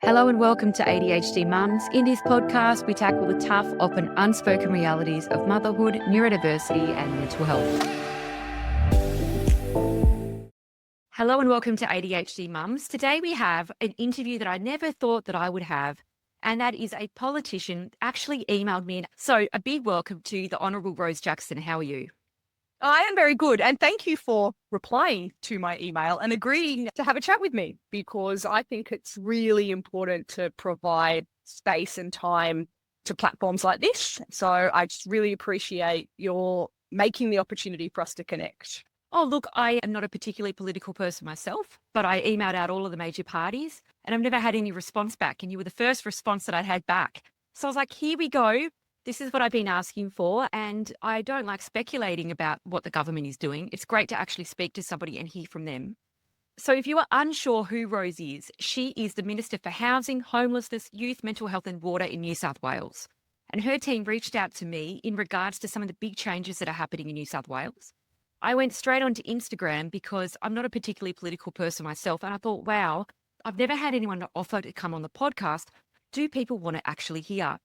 Hello and welcome to ADHD Mums. In this podcast, we tackle the tough, often unspoken realities of motherhood, neurodiversity, and mental health. Hello and welcome to ADHD Mums. Today we have an interview that I never thought that I would have, and that is a politician actually emailed me. So a big welcome to the Honourable Rose Jackson. How are you? I am very good. And thank you for replying to my email and agreeing to have a chat with me, because I think it's really important to provide space and time to platforms like this. So I just really appreciate your making the opportunity for us to connect. Oh, look, I am not a particularly political person myself, but I emailed out all of the major parties and I've never had any response back. And you were the first response that I'd had back. So I was like, here we go. This is what I've been asking for. And I don't like speculating about what the government is doing. It's great to actually speak to somebody and hear from them. So if you are unsure who Rose is, she is the Minister for Housing, Homelessness, Youth, Mental Health and Water in New South Wales. And her team reached out to me in regards to some of the big changes that are happening in New South Wales. I went straight onto Instagram because I'm not a particularly political person myself. And I thought, wow, I've never had anyone to offer to come on the podcast. Do people want to actually hear?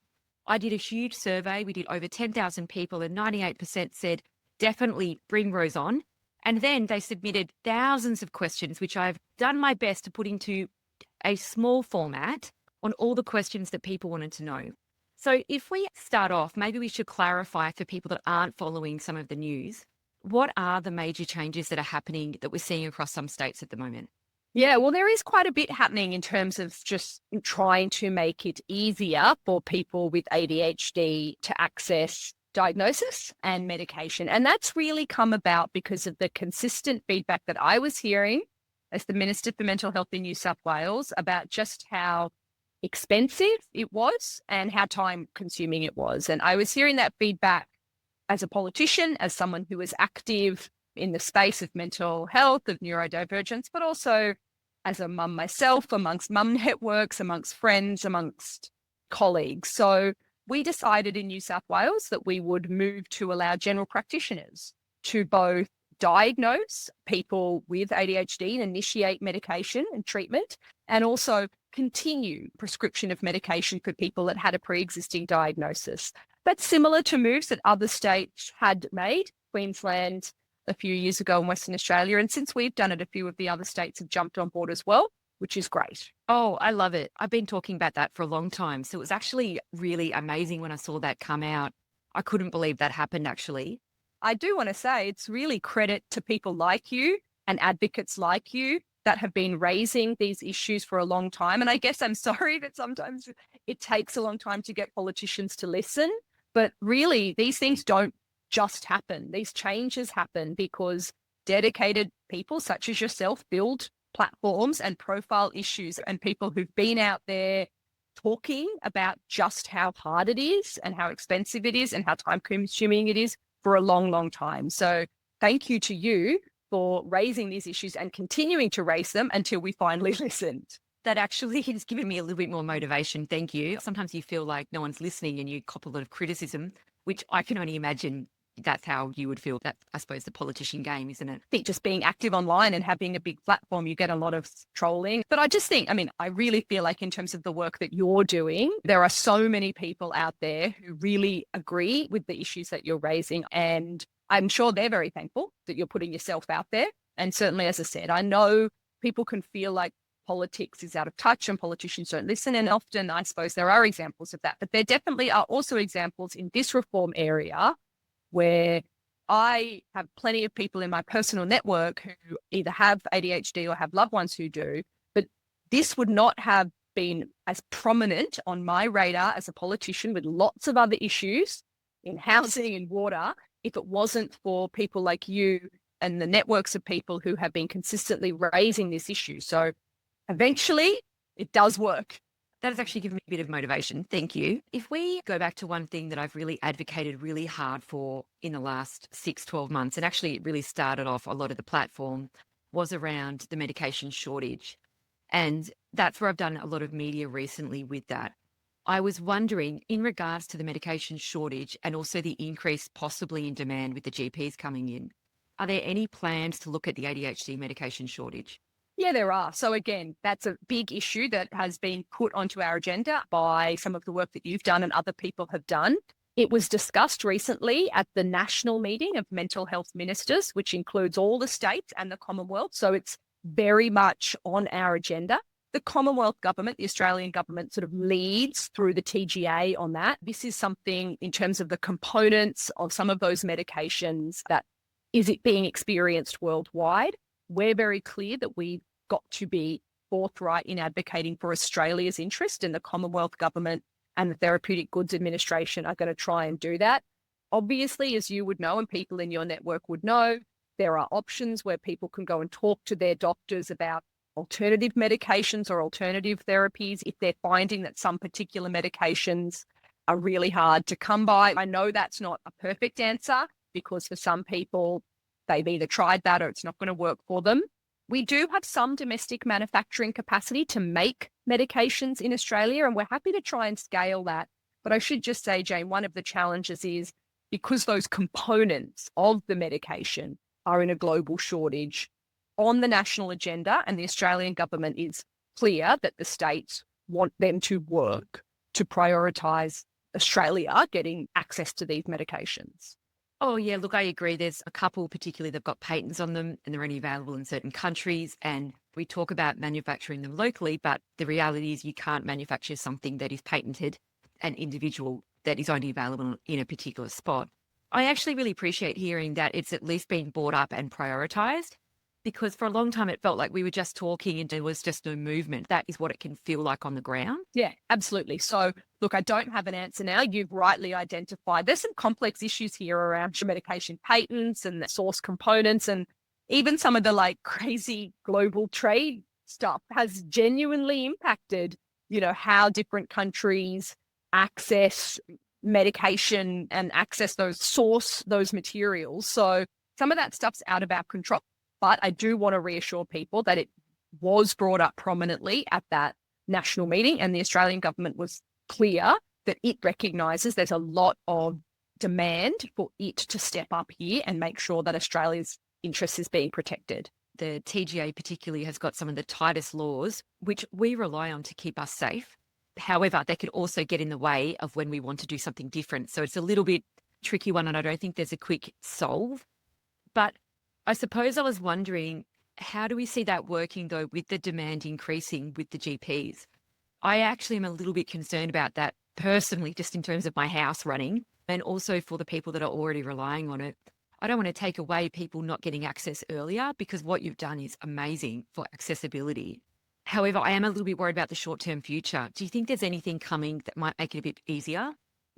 I did a huge survey. We did over 10,000 people and 98% said, definitely bring Rose on. And then they submitted thousands of questions, which I've done my best to put into a small format on all the questions that people wanted to know. So if we start off, maybe we should clarify for people that aren't following some of the news, what are the major changes that are happening that we're seeing across some states at the moment? Yeah, well, there is quite a bit happening in terms of just trying to make it easier for people with ADHD to access diagnosis and medication. And that's really come about because of the consistent feedback that I was hearing as the Minister for Mental Health in New South Wales about just how expensive it was and how time consuming it was. And I was hearing that feedback as a politician, as someone who was active in the space of mental health, of neurodivergence, but also as a mum myself, amongst mum networks, amongst friends, amongst colleagues. So we decided in New South Wales that we would move to allow general practitioners to both diagnose people with ADHD and initiate medication and treatment, and also continue prescription of medication for people that had a pre-existing diagnosis. That's similar to moves that other states had made. Queensland a few years ago in Western Australia. And since we've done it, a few of the other states have jumped on board as well, which is great. Oh, I love it. I've been talking about that for a long time. So it was actually really amazing when I saw that come out. I couldn't believe that happened, actually. I do want to say it's really credit to people like you and advocates like you that have been raising these issues for a long time. And I guess I'm sorry that sometimes it takes a long time to get politicians to listen, but really these things don't just happen. These changes happen because dedicated people such as yourself build platforms and profile issues, and people who've been out there talking about just how hard it is and how expensive it is and how time consuming it is for a long, long time. So thank you to you for raising these issues and continuing to raise them until we finally listened. That actually has given me a little bit more motivation. Thank you. Sometimes you feel like no one's listening and you cop a lot of criticism, which I can only imagine that's how you would feel. That, I suppose, the politician game, isn't it? I think just being active online and having a big platform, you get a lot of trolling. But I just think, I really feel like in terms of the work that you're doing, there are so many people out there who really agree with the issues that you're raising. And I'm sure they're very thankful that you're putting yourself out there. And certainly, as I said, I know people can feel like politics is out of touch and politicians don't listen. And often, I suppose, there are examples of that. But there definitely are also examples in this reform area where I have plenty of people in my personal network who either have ADHD or have loved ones who do, but this would not have been as prominent on my radar as a politician with lots of other issues in housing and water if it wasn't for people like you and the networks of people who have been consistently raising this issue. So eventually it does work. That has actually given me a bit of motivation. Thank you. If we go back to one thing that I've really advocated really hard for in the last 6-12 months, and actually it really started off a lot of the platform, was around the medication shortage. And that's where I've done a lot of media recently with that. I was wondering, in regards to the medication shortage and also the increase possibly in demand with the GPs coming in, are there any plans to look at the ADHD medication shortage? Yeah, there are. So again, that's a big issue that has been put onto our agenda by some of the work that you've done and other people have done. It was discussed recently at the national meeting of mental health ministers, which includes all the states and the Commonwealth. So it's very much on our agenda. The Commonwealth government, the Australian government, sort of leads through the TGA on that. This is something in terms of the components of some of those medications that is it being experienced worldwide. We're very clear that we've got to be forthright in advocating for Australia's interest, and the Commonwealth government and the Therapeutic Goods Administration are going to try and do that. Obviously, as you would know, and people in your network would know, there are options where people can go and talk to their doctors about alternative medications or alternative therapies if they're finding that some particular medications are really hard to come by. I know that's not a perfect answer because for some people, they've either tried that or it's not going to work for them. We do have some domestic manufacturing capacity to make medications in Australia, and we're happy to try and scale that. But I should just say, Jane, one of the challenges is because those components of the medication are in a global shortage on the national agenda, and the Australian government is clear that the states want them to work to prioritise Australia getting access to these medications. Oh, yeah, look, I agree. There's a couple, particularly, they've got patents on them and they're only available in certain countries. And we talk about manufacturing them locally, but the reality is you can't manufacture something that is patented and individual that is only available in a particular spot. I actually really appreciate hearing that it's at least been brought up and prioritised, because for a long time it felt like we were just talking and there was just no movement. That is what it can feel like on the ground. Yeah, absolutely. So look, I don't have an answer now. You've rightly identified there's some complex issues here around medication patents and the source components, and even some of the like crazy global trade stuff has genuinely impacted, how different countries access medication and access those materials. So some of that stuff's out of our control. But I do want to reassure people that it was brought up prominently at that national meeting, and the Australian government was clear that it recognises there's a lot of demand for it to step up here and make sure that Australia's interest is being protected. The TGA particularly has got some of the tightest laws, which we rely on to keep us safe. However, they could also get in the way of when we want to do something different. So it's a little bit tricky one, and I don't think there's a quick solve. But I suppose I was wondering, how do we see that working, though, with the demand increasing with the GPs? I actually am a little bit concerned about that personally, just in terms of my house running, and also for the people that are already relying on it. I don't want to take away people not getting access earlier, because what you've done is amazing for accessibility. However, I am a little bit worried about the short-term future. Do you think there's anything coming that might make it a bit easier?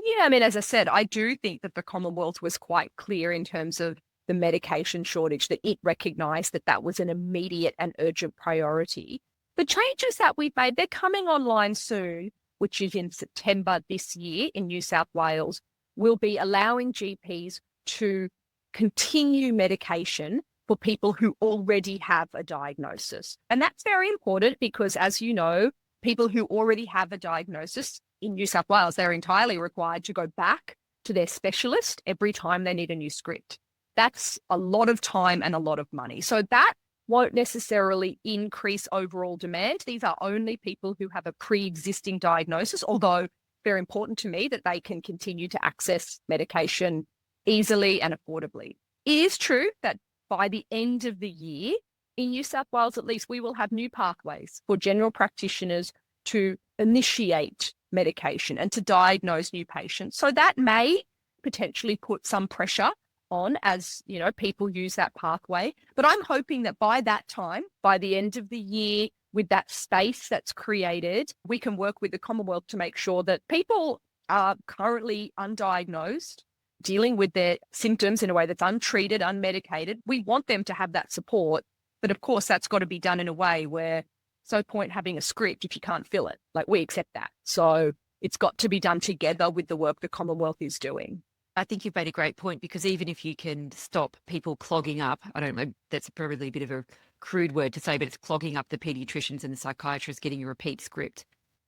Yeah, I mean, as I said, I do think that the Commonwealth was quite clear in terms of the medication shortage, that it recognised that that was an immediate and urgent priority. The changes that we've made, they're coming online soon, which is in September this year in New South Wales, will be allowing GPs to continue medication for people who already have a diagnosis. And that's very important because, as you know, people who already have a diagnosis in New South Wales, they're entirely required to go back to their specialist every time they need a new script. That's a lot of time and a lot of money. So that won't necessarily increase overall demand. These are only people who have a pre-existing diagnosis, although very important to me that they can continue to access medication easily and affordably. It is true that by the end of the year, in New South Wales at least, we will have new pathways for general practitioners to initiate medication and to diagnose new patients. So that may potentially put some pressure on as, people use that pathway. But I'm hoping that by that time, by the end of the year, with that space that's created, we can work with the Commonwealth to make sure that people are currently undiagnosed, dealing with their symptoms in a way that's untreated, unmedicated. We want them to have that support. But of course, that's got to be done in a way where so point having a script if you can't fill it. Like, we accept that. So it's got to be done together with the work the Commonwealth is doing. I think you've made a great point, because even if you can stop people clogging up, I don't know, that's probably a bit of a crude word to say, but it's clogging up the paediatricians and the psychiatrists getting a repeat script.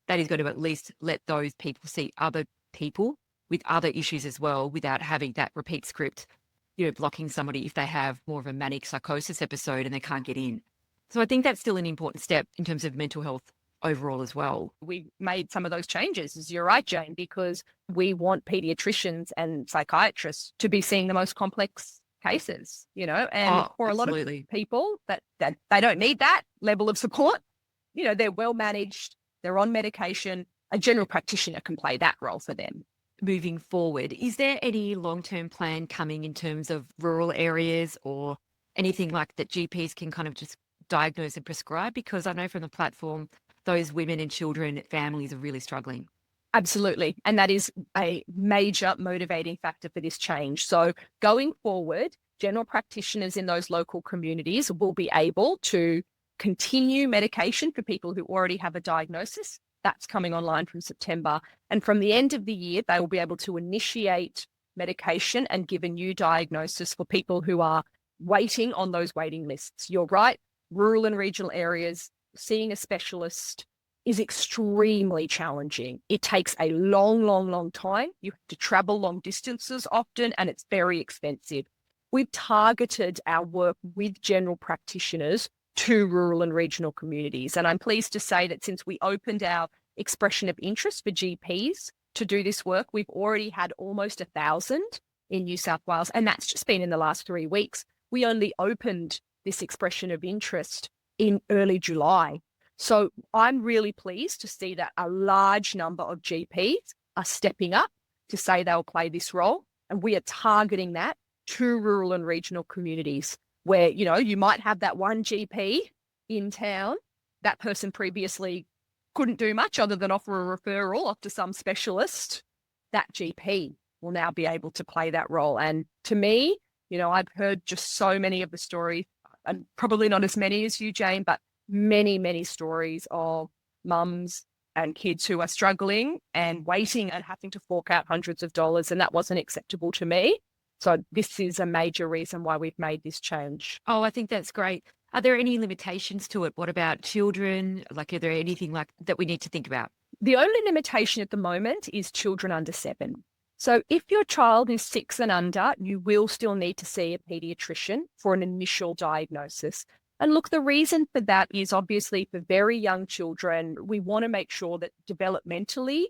That is going to at least let those people see other people with other issues as well without having that repeat script, blocking somebody if they have more of a manic psychosis episode and they can't get in. So I think that's still an important step in terms of mental health overall as well. We made some of those changes, as you're right, Jane, because we want pediatricians and psychiatrists to be seeing the most complex cases, and Oh, for a lot of absolutely. people that they don't need that level of support. They're well managed, they're on medication. A general practitioner can play that role for them. Moving forward, is there any long-term plan coming in terms of rural areas or anything like that GPs can kind of just diagnose and prescribe? Because I know from the platform, those women and children, families are really struggling. Absolutely. And that is a major motivating factor for this change. So going forward, general practitioners in those local communities will be able to continue medication for people who already have a diagnosis. That's coming online from September. And from the end of the year, they will be able to initiate medication and give a new diagnosis for people who are waiting on those waiting lists. You're right, rural and regional areas, seeing a specialist is extremely challenging. It takes a long, long, long time. You have to travel long distances often, and it's very expensive. We've targeted our work with general practitioners to rural and regional communities. And I'm pleased to say that since we opened our expression of interest for GPs to do this work, we've already had almost 1,000 in New South Wales. And that's just been in the last 3 weeks. We only opened this expression of interest in early July. So I'm really pleased to see that a large number of GPs are stepping up to say they'll play this role. And we are targeting that to rural and regional communities where, you might have that one GP in town. That person previously couldn't do much other than offer a referral off to some specialist. That GP will now be able to play that role. And to me, I've heard just so many of the stories, and probably not as many as you, Jane, but many, many stories of mums and kids who are struggling and waiting and having to fork out hundreds of dollars. And that wasn't acceptable to me. So this is a major reason why we've made this change. Oh, I think that's great. Are there any limitations to it? What about children? Like, are there anything like that we need to think about? The only limitation at the moment is children under 7. So if your child is 6 and under, you will still need to see a pediatrician for an initial diagnosis. And look, the reason for that is obviously for very young children, we want to make sure that developmentally,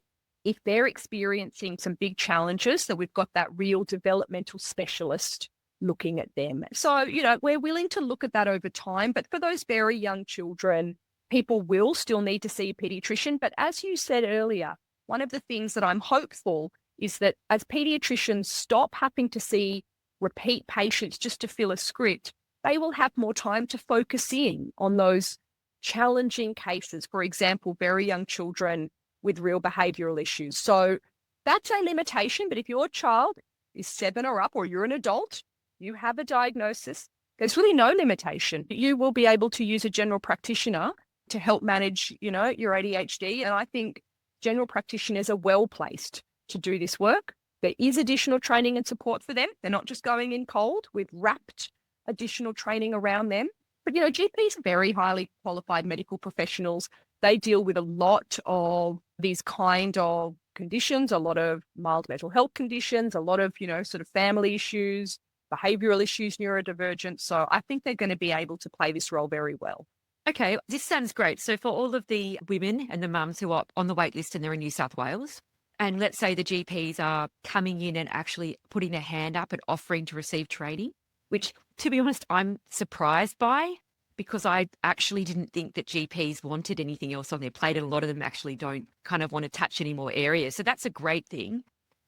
if they're experiencing some big challenges, that we've got that real developmental specialist looking at them. So, we're willing to look at that over time. But for those very young children, people will still need to see a pediatrician. But as you said earlier, one of the things that I'm hopeful is that as pediatricians stop having to see repeat patients just to fill a script, they will have more time to focus in on those challenging cases. For example, very young children with real behavioural issues. So that's a limitation. But if your child is 7 or up, or you're an adult, you have a diagnosis, there's really no limitation. You will be able to use a general practitioner to help manage, your ADHD. And I think general practitioners are well placed to do this work. There is additional training and support for them. They're not just going in cold. We've wrapped additional training around them. But, GPs are very highly qualified medical professionals. They deal with a lot of these kind of conditions, a lot of mild mental health conditions, a lot of, sort of family issues, behavioural issues, neurodivergence. So I think they're going to be able to play this role very well. Okay, this sounds great. So for all of the women and the mums who are on the wait list and they're in New South Wales, and let's say the GPs are coming in and actually putting their hand up and offering to receive training, which, to be honest, I'm surprised by, because I actually didn't think that GPs wanted anything else on their plate, and a lot of them actually don't kind of want to touch any more areas. So that's a great thing.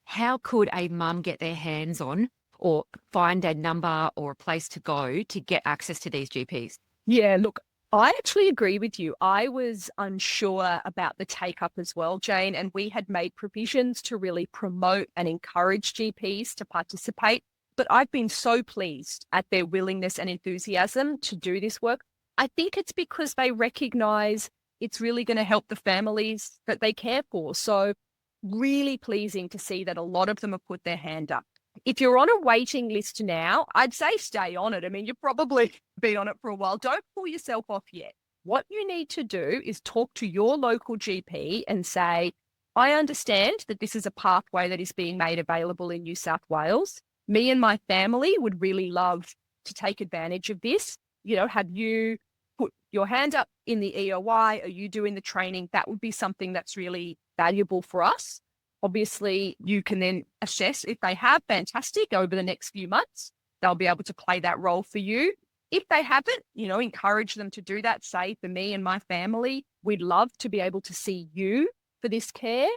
How could a mum get their hands on or find a number or a place to go to get access to these GPs? Yeah, look, I actually agree with you. I was unsure about the take up as well, Jane, and we had made provisions to really promote and encourage GPs to participate. But I've been so pleased at their willingness and enthusiasm to do this work. I think it's because they recognise it's really going to help the families that they care for. So really pleasing to see that a lot of them have put their hand up. If you're on a waiting list now, I'd say stay on it. I mean, you've probably been on it for a while. Don't pull yourself off yet. What you need to do is talk to your local GP and say, I understand that this is a pathway that is being made available in New South Wales. Me and my family would really love to take advantage of this. Have you put your hand up in the EOI. Are you doing the training? That would be something that's really valuable for us. Obviously, you can then assess if they have, fantastic, over the next few months. They'll be able to play that role for you. If they haven't, encourage them to do that. Say, for me and my family, we'd love to be able to see you for this care.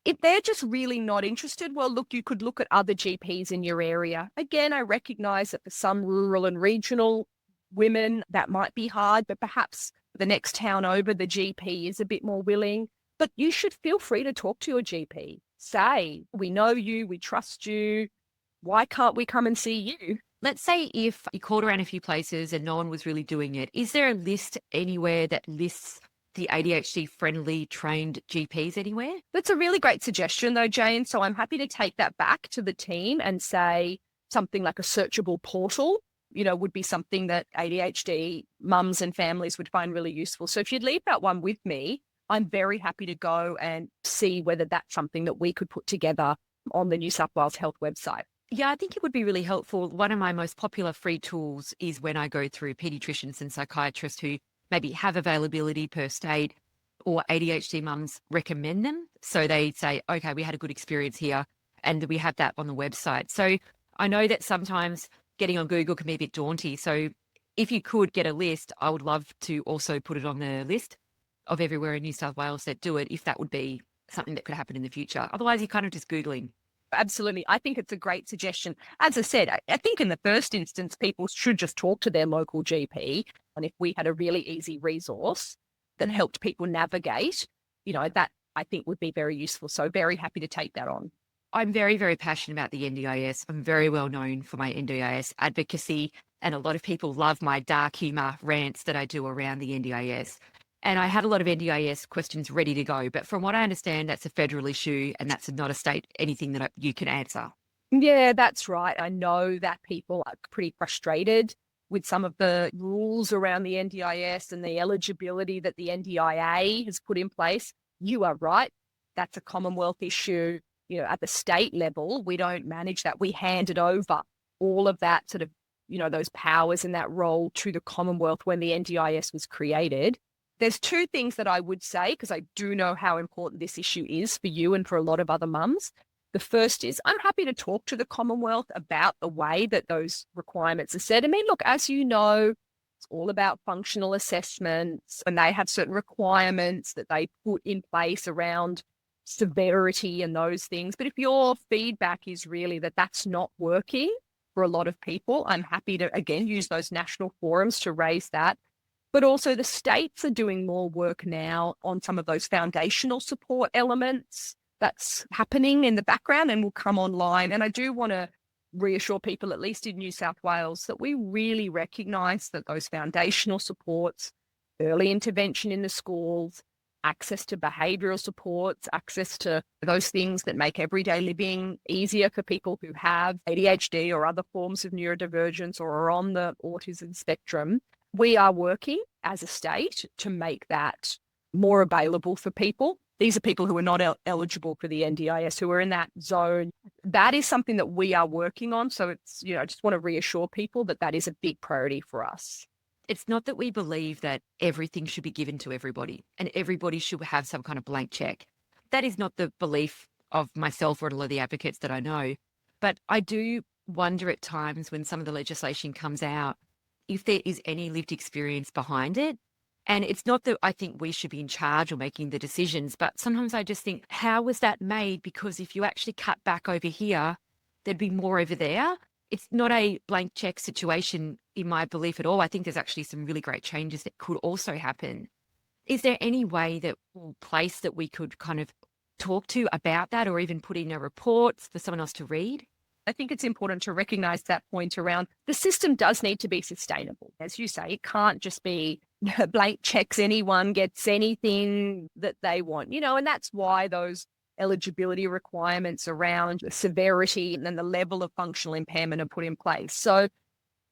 If they're just really not interested, well, look, you could look at other GPs in your area. Again, I recognize that for some rural and regional women, that might be hard, but perhaps the next town over, the GP is a bit more willing. But you should feel free to talk to your GP. Say, we know you, we trust you. Why can't we come and see you? Let's say if you called around a few places and no one was really doing it, is there a list anywhere that lists the ADHD-friendly trained GPs anywhere? That's a really great suggestion though, Jane. So I'm happy to take that back to the team and say something like a searchable portal, would be something that ADHD mums and families would find really useful. So if you'd leave that one with me, I'm very happy to go and see whether that's something that we could put together on the New South Wales Health website. Yeah, I think it would be really helpful. One of my most popular free tools is when I go through pediatricians and psychiatrists who maybe have availability per state, or ADHD mums recommend them. So they say, okay, we had a good experience here, and we have that on the website. So I know that sometimes getting on Google can be a bit daunting. So if you could get a list, I would love to also put it on the list of everywhere in New South Wales that do it, if that would be something that could happen in the future. Otherwise, you're kind of just Googling. Absolutely. I think it's a great suggestion. As I said, I think in the first instance, people should just talk to their local GP. And if we had a really easy resource that helped people navigate, that I think would be very useful. So very happy to take that on. I'm very, very passionate about the NDIS. I'm very well known for my NDIS advocacy, and a lot of people love my dark humour rants that I do around the NDIS. And I had a lot of NDIS questions ready to go. But from what I understand, that's a federal issue and that's not a state anything that you can answer. Yeah, that's right. I know that people are pretty frustrated with some of the rules around the NDIS and the eligibility that the NDIA has put in place. You are right. That's a Commonwealth issue. At the state level, we don't manage that. We handed over all of that sort of, those powers and that role to the Commonwealth when the NDIS was created. There's two things that I would say, because I do know how important this issue is for you and for a lot of other mums. The first is I'm happy to talk to the Commonwealth about the way that those requirements are set. I mean, look, as you know, it's all about functional assessments, and they have certain requirements that they put in place around severity and those things. But if your feedback is really that that's not working for a lot of people, I'm happy to, again, use those national forums to raise that. But also the states are doing more work now on some of those foundational support elements. That's happening in the background and will come online. And I do want to reassure people, at least in New South Wales, that we really recognise that those foundational supports, early intervention in the schools, access to behavioural supports, access to those things that make everyday living easier for people who have ADHD or other forms of neurodivergence or are on the autism spectrum. We are working as a state to make that more available for people. These are people who are not eligible for the NDIS, who are in that zone. That is something that we are working on. So it's, I just want to reassure people that that is a big priority for us. It's not that we believe that everything should be given to everybody and everybody should have some kind of blank check. That is not the belief of myself or a lot of the advocates that I know. But I do wonder at times when some of the legislation comes out, if there is any lived experience behind it. And it's not that I think we should be in charge or making the decisions, but sometimes I just think, how was that made? Because if you actually cut back over here, there'd be more over there. It's not a blank check situation in my belief at all. I think there's actually some really great changes that could also happen. Is there any way that or place that we could kind of talk to about that, or even put in a report for someone else to read? I think it's important to recognise that point around the system does need to be sustainable. As you say, it can't just be blank checks, anyone gets anything that they want, and that's why those eligibility requirements around the severity and then the level of functional impairment are put in place. So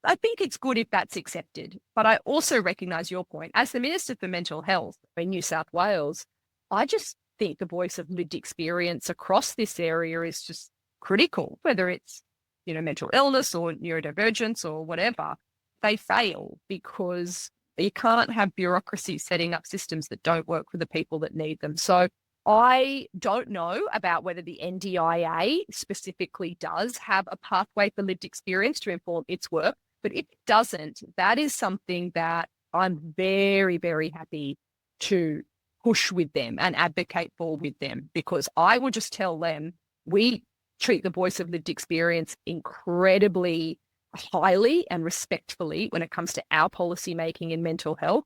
I think it's good if that's accepted. But I also recognise your point. As the Minister for Mental Health in New South Wales, I just think the voice of lived experience across this area is just critical, whether it's, mental illness or neurodivergence or whatever. They fail because You can't have bureaucracy setting up systems that don't work for the people that need them. So I don't know about whether the NDIA specifically does have a pathway for lived experience to inform its work, but if it doesn't, that is something that I'm very, very happy to push with them and advocate for with them, because I will just tell them we treat the voice of lived experience incredibly highly and respectfully when it comes to our policy making in mental health.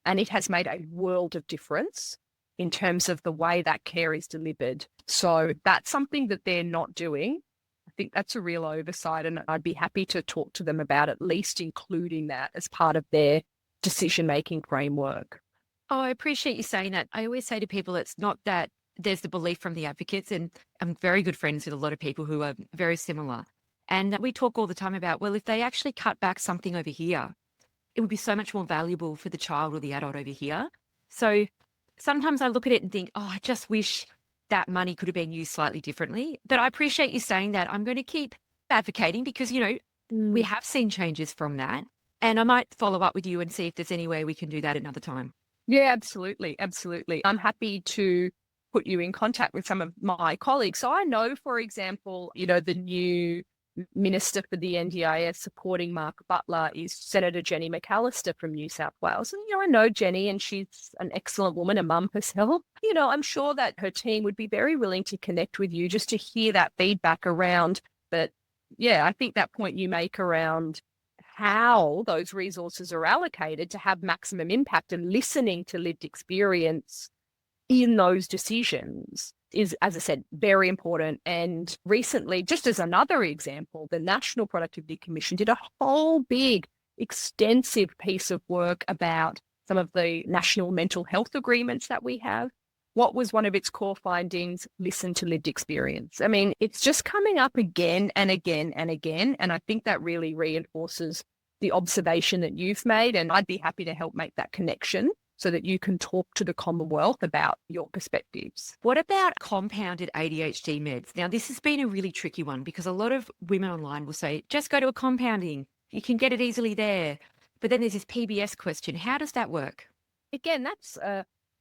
And it has made a world of difference in terms of the way that care is delivered. So that's something that they're not doing. I think that's a real oversight, and I'd be happy to talk to them about at least including that as part of their decision-making framework. Oh, I appreciate you saying that. I always say to people, it's not that there's the belief from the advocates, and I'm very good friends with a lot of people who are very similar. And we talk all the time about, well, if they actually cut back something over here, it would be so much more valuable for the child or the adult over here. So sometimes I look at it and think, oh, I just wish that money could have been used slightly differently. But I appreciate you saying that. I'm going to keep advocating because, we have seen changes from that. And I might follow up with you and see if there's any way we can do that another time. Yeah, absolutely. Absolutely. I'm happy to put you in contact with some of my colleagues. So I know, for example, the new Minister for the NDIS supporting Mark Butler is Senator Jenny McAllister from New South Wales. And, I know Jenny, and she's an excellent woman, a mum herself. I'm sure that her team would be very willing to connect with you just to hear that feedback around. But yeah, I think that point you make around how those resources are allocated to have maximum impact and listening to lived experience in those decisions is, as I said, very important. And recently, just as another example, the National Productivity Commission did a whole big, extensive piece of work about some of the national mental health agreements that we have. What was one of its core findings? Listen to lived experience. I mean, it's just coming up again and again and again. And I think that really reinforces the observation that you've made. And I'd be happy to help make that connection so that you can talk to the Commonwealth about your perspectives. What about compounded ADHD meds? Now, this has been a really tricky one because a lot of women online will say, just go to a compounding. You can get it easily there. But then there's this PBS question. How does that work? Again, that's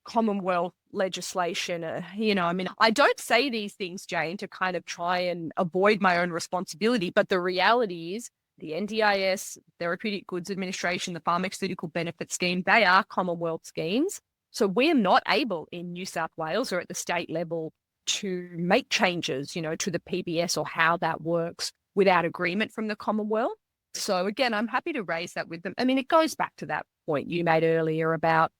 Commonwealth legislation. I don't say these things, Jane, to kind of try and avoid my own responsibility. But the reality is the NDIS, Therapeutic Goods Administration, the Pharmaceutical Benefit Scheme, they are Commonwealth schemes. So we're not able in New South Wales or at the state level to make changes, to the PBS or how that works without agreement from the Commonwealth. So again, I'm happy to raise that with them. I mean, it goes back to that point you made earlier about,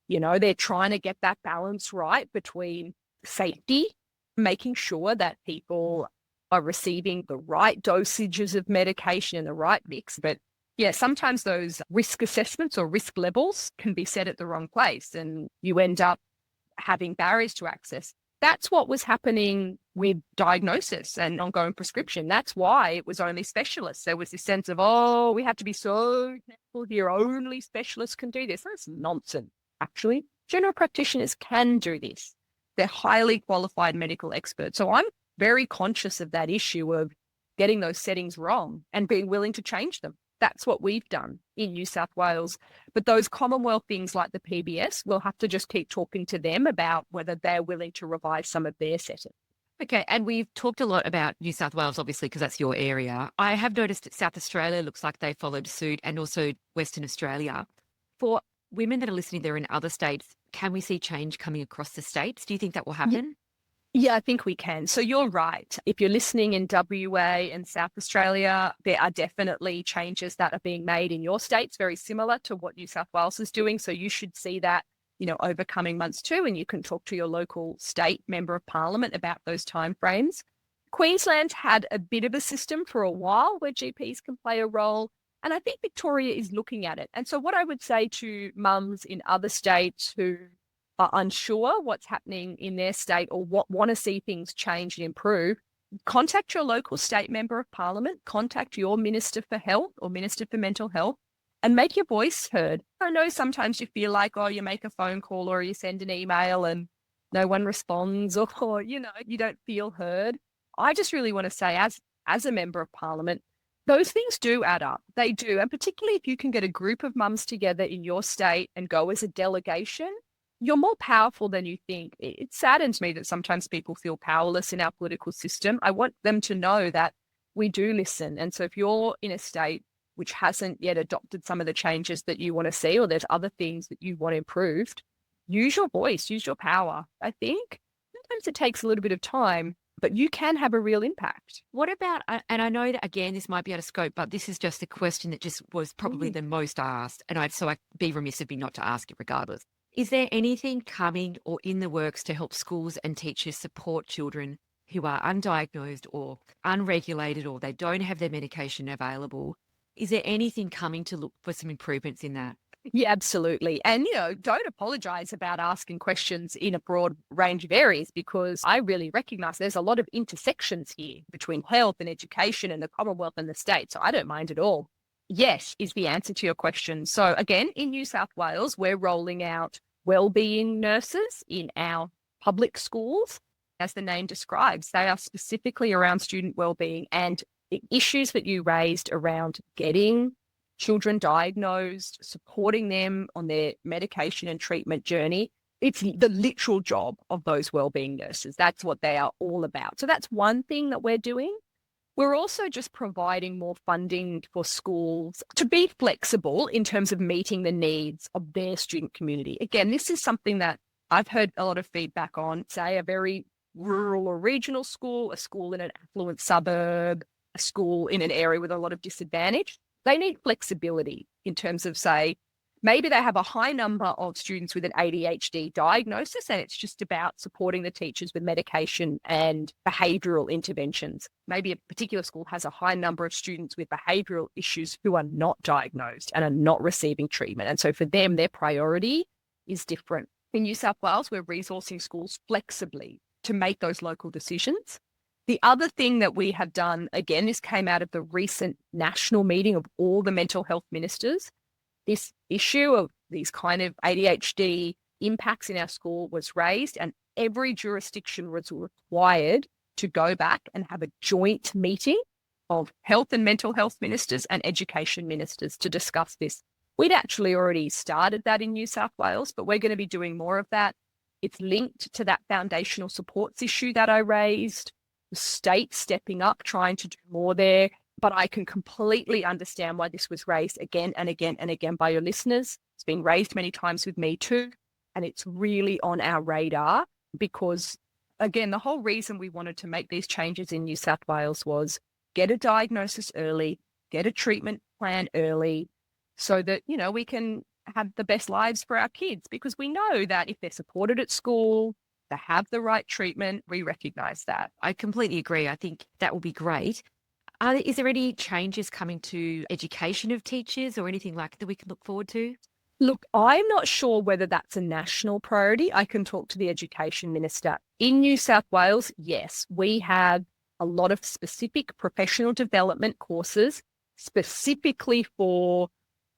they're trying to get that balance right between safety, making sure that people are receiving the right dosages of medication and the right mix. But yeah, sometimes those risk assessments or risk levels can be set at the wrong place and you end up having barriers to access. That's what was happening with diagnosis and ongoing prescription. That's why it was only specialists. There was this sense of, we have to be so careful here. Only specialists can do this. That's nonsense. Actually, general practitioners can do this. They're highly qualified medical experts. So I'm very conscious of that issue of getting those settings wrong and being willing to change them. That's what we've done in New South Wales. But those Commonwealth things like the PBS, we'll have to just keep talking to them about whether they're willing to revise some of their settings. Okay, and we've talked a lot about New South Wales, obviously, because that's your area. I have noticed that South Australia looks like they followed suit, and also Western Australia. For women that are listening there in other states, can we see change coming across the states? Do you think that will happen? Yeah, I think we can. So you're right. If you're listening in WA and South Australia, there are definitely changes that are being made in your states, very similar to what New South Wales is doing. So you should see that, over coming months too, and you can talk to your local state member of parliament about those timeframes. Queensland had a bit of a system for a while where GPs can play a role, and I think Victoria is looking at it. And so what I would say to mums in other states who are unsure what's happening in their state or want to see things change and improve, contact your local state member of parliament, contact your Minister for Health or Minister for Mental Health, and make your voice heard. I know sometimes you feel like, you make a phone call or you send an email and no one responds or you don't feel heard. I just really want to say as a member of parliament, Those things do add up. They do. And particularly if you can get a group of mums together in your state and go as a delegation, you're more powerful than you think. It saddens me that sometimes people feel powerless in our political system. I want them to know that we do listen. And so if you're in a state which hasn't yet adopted some of the changes that you want to see, or there's other things that you want improved, use your voice, use your power. I think sometimes it takes a little bit of time, but you can have a real impact. What about, and I know that again, this might be out of scope, but this is just a question that just was probably the most asked. And so I'd be remiss of me not to ask it regardless. Is there anything coming or in the works to help schools and teachers support children who are undiagnosed or unregulated, or they don't have their medication available? Is there anything coming to look for some improvements in that? Yeah, absolutely. And, don't apologize about asking questions in a broad range of areas, because I really recognize there's a lot of intersections here between health and education and the Commonwealth and the state. So I don't mind at all. Yes, is the answer to your question. So again, in New South Wales, we're rolling out wellbeing nurses in our public schools. As the name describes, they are specifically around student wellbeing, and the issues that you raised around getting children diagnosed, supporting them on their medication and treatment journey. It's the literal job of those wellbeing nurses. That's what they are all about. So that's one thing that we're doing. We're also just providing more funding for schools to be flexible in terms of meeting the needs of their student community. Again, this is something that I've heard a lot of feedback on, say a very rural or regional school, a school in an affluent suburb, a school in an area with a lot of disadvantage. They need flexibility in terms of, say, maybe they have a high number of students with an ADHD diagnosis, and it's just about supporting the teachers with medication and behavioural interventions. Maybe a particular school has a high number of students with behavioural issues who are not diagnosed and are not receiving treatment. And so for them, their priority is different. In New South Wales, we're resourcing schools flexibly to make those local decisions. The other thing that we have done, again, this came out of the recent national meeting of all the mental health ministers. This issue of these kind of ADHD impacts in our school was raised, and every jurisdiction was required to go back and have a joint meeting of health and mental health ministers and education ministers to discuss this. We'd actually already started that in New South Wales, but we're going to be doing more of that. It's linked to that foundational supports issue that I raised. The state stepping up, trying to do more there. But I can completely understand why this was raised again and again and again by your listeners. It's been raised many times with me too. And it's really on our radar because, again, the whole reason we wanted to make these changes in New South Wales was get a diagnosis early, get a treatment plan early so that, we can have the best lives for our kids, because we know that if they're supported at school, they have the right treatment, we recognise that. I completely agree. I think that will be great. Is there any changes coming to education of teachers or anything like that we can look forward to? Look, I'm not sure whether that's a national priority. I can talk to the Education Minister. In New South Wales, yes, we have a lot of specific professional development courses specifically for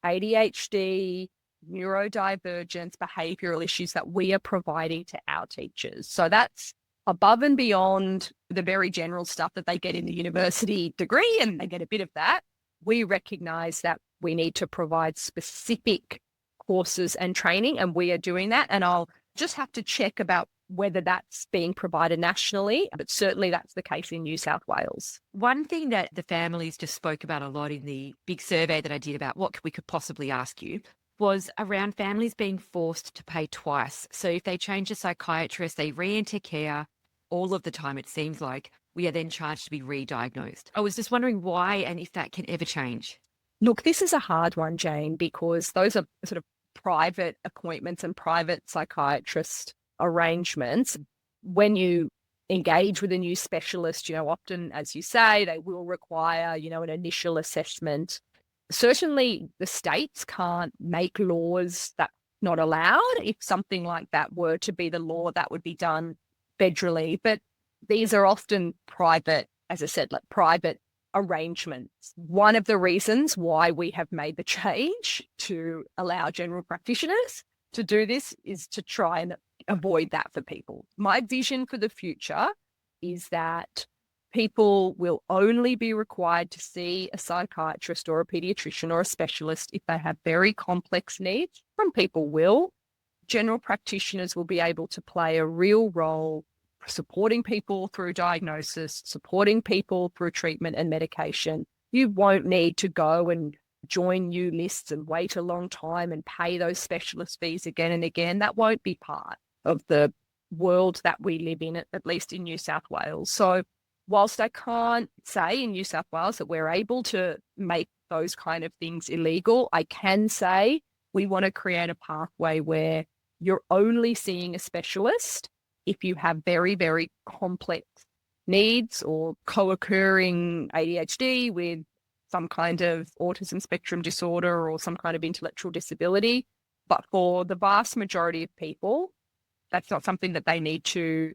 ADHD, neurodivergence, behavioural issues that we are providing to our teachers. So that's above and beyond the very general stuff that they get in the university degree, and they get a bit of that. We recognise that we need to provide specific courses and training, and we are doing that. And I'll just have to check about whether that's being provided nationally, but certainly that's the case in New South Wales. One thing that the families just spoke about a lot in the big survey that I did about what we could possibly ask you was around families being forced to pay twice. So if they change a psychiatrist, they re-enter care, all of the time it seems like we are then charged to be re-diagnosed. I was just wondering why and if that can ever change. Look, this is a hard one, Jane, because those are sort of private appointments and private psychiatrist arrangements. When you engage with a new specialist, often, as you say, they will require, an initial assessment. Certainly the states can't make laws that not allowed. If something like that were to be the law, that would be done federally. But these are often private, as I said, like private arrangements. One of the reasons why we have made the change to allow general practitioners to do this is to try and avoid that for people. My vision for the future is that People will only be required to see a psychiatrist or a pediatrician or a specialist if they have very complex needs. Some people will. General practitioners will be able to play a real role supporting people through diagnosis, supporting people through treatment and medication. You won't need to go and join new lists and wait a long time and pay those specialist fees again and again. That won't be part of the world that we live in, at least in New South Wales. So whilst I can't say in New South Wales that we're able to make those kind of things illegal, I can say we want to create a pathway where you're only seeing a specialist if you have very, very complex needs or co-occurring ADHD with some kind of autism spectrum disorder or some kind of intellectual disability. But for the vast majority of people, that's not something that they need to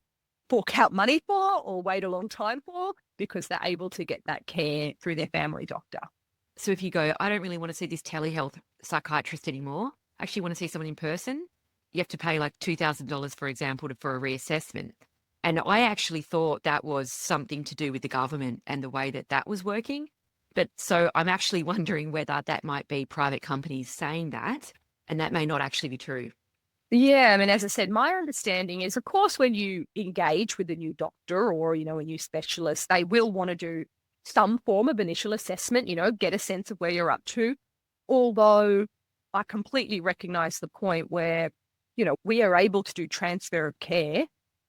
fork out money for or wait a long time for, because they're able to get that care through their family doctor. So if you go, I don't really want to see this telehealth psychiatrist anymore, I actually want to see someone in person, you have to pay like $2,000, for example, for a reassessment. And I actually thought that was something to do with the government and the way that that was working. But so I'm actually wondering whether that might be private companies saying that, and that may not actually be true. Yeah, I mean, as I said, my understanding is, of course, when you engage with a new doctor or, a new specialist, they will want to do some form of initial assessment, get a sense of where you're up to. Although I completely recognize the point where, we are able to do transfer of care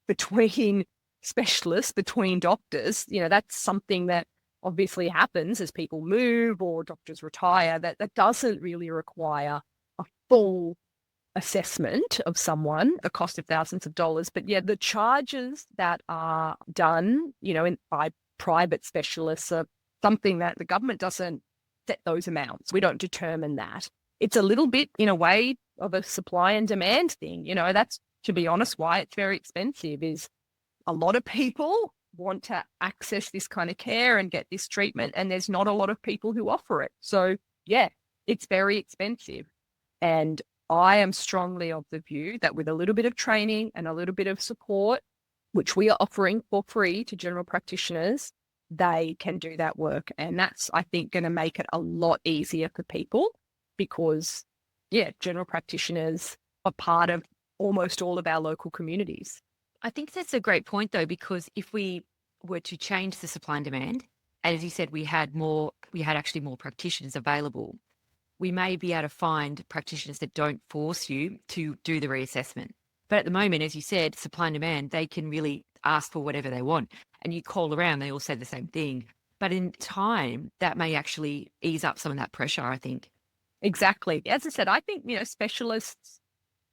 between specialists, between doctors. That's something that obviously happens as people move or doctors retire, that doesn't really require a full assessment of someone, the cost of thousands of dollars. But yeah, the charges that are done, by private specialists are something that the government doesn't set those amounts. We don't determine that. It's a little bit, in a way, of a supply and demand thing. That's, to be honest, why it's very expensive, is a lot of people want to access this kind of care and get this treatment, and there's not a lot of people who offer it. So yeah, it's very expensive. And I am strongly of the view that with a little bit of training and a little bit of support, which we are offering for free to general practitioners, they can do that work. And that's, I think, going to make it a lot easier for people because, yeah, general practitioners are part of almost all of our local communities. I think that's a great point, though, because if we were to change the supply and demand, and as you said, we had actually more practitioners available, we may be able to find practitioners that don't force you to do the reassessment. But at the moment, as you said, supply and demand, they can really ask for whatever they want. And you call around, they all say the same thing. But in time, that may actually ease up some of that pressure, I think. Exactly. As I said, I think, specialists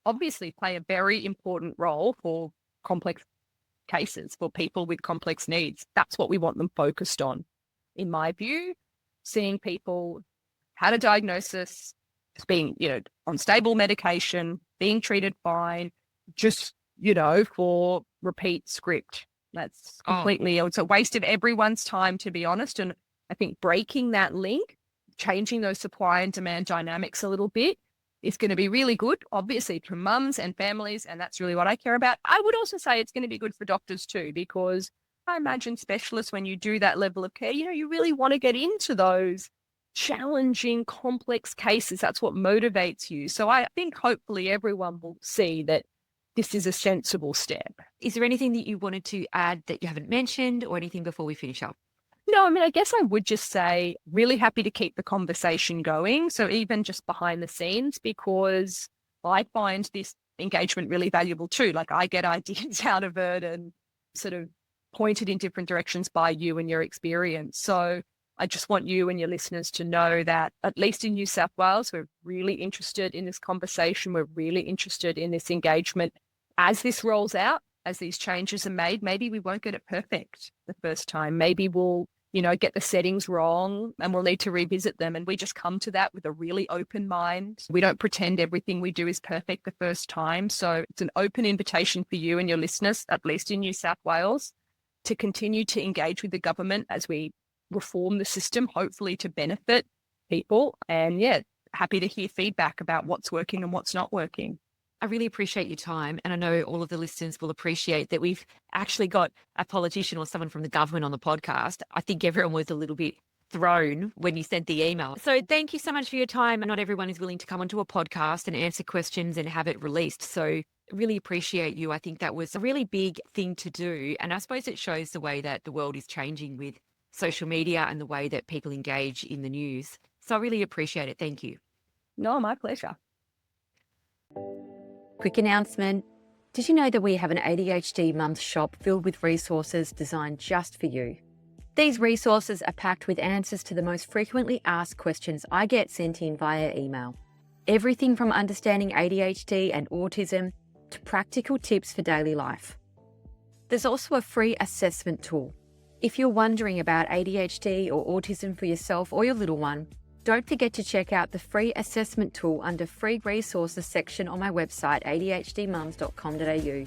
obviously play a very important role for complex cases, for people with complex needs. That's what we want them focused on. In my view, seeing people had a diagnosis, being, on stable medication, being treated fine, just, for repeat script. That's completely, it's a waste of everyone's time, to be honest. And I think breaking that link, changing those supply and demand dynamics a little bit is going to be really good, obviously, for mums and families. And that's really what I care about. I would also say it's going to be good for doctors too, because I imagine specialists, when you do that level of care, you really want to get into those challenging, complex cases. That's what motivates you. So I think hopefully everyone will see that this is a sensible step. Is there anything that you wanted to add that you haven't mentioned or anything before we finish up? No, I mean, I guess I would just say really happy to keep the conversation going. So even just behind the scenes, because I find this engagement really valuable too. Like I get ideas out of it and sort of pointed in different directions by you and your experience. So I just want you and your listeners to know that at least in New South Wales, we're really interested in this conversation. We're really interested in this engagement. As this rolls out, as these changes are made, maybe we won't get it perfect the first time. Maybe we'll, get the settings wrong and we'll need to revisit them. And we just come to that with a really open mind. We don't pretend everything we do is perfect the first time. So it's an open invitation for you and your listeners, at least in New South Wales, to continue to engage with the government as we reform the system, hopefully to benefit people. And yeah, happy to hear feedback about what's working and what's not working. I really appreciate your time. And I know all of the listeners will appreciate that we've actually got a politician or someone from the government on the podcast. I think everyone was a little bit thrown when you sent the email. So thank you so much for your time. Not everyone is willing to come onto a podcast and answer questions and have it released. So really appreciate you. I think that was a really big thing to do. And I suppose it shows the way that the world is changing with social media and the way that people engage in the news. So I really appreciate it. Thank you. No, my pleasure. Quick announcement. Did you know that we have an ADHD Month shop filled with resources designed just for you? These resources are packed with answers to the most frequently asked questions I get sent in via email. Everything from understanding ADHD and autism to practical tips for daily life. There's also a free assessment tool. If you're wondering about ADHD or autism for yourself or your little one, don't forget to check out the free assessment tool under free resources section on my website, adhdmums.com.au.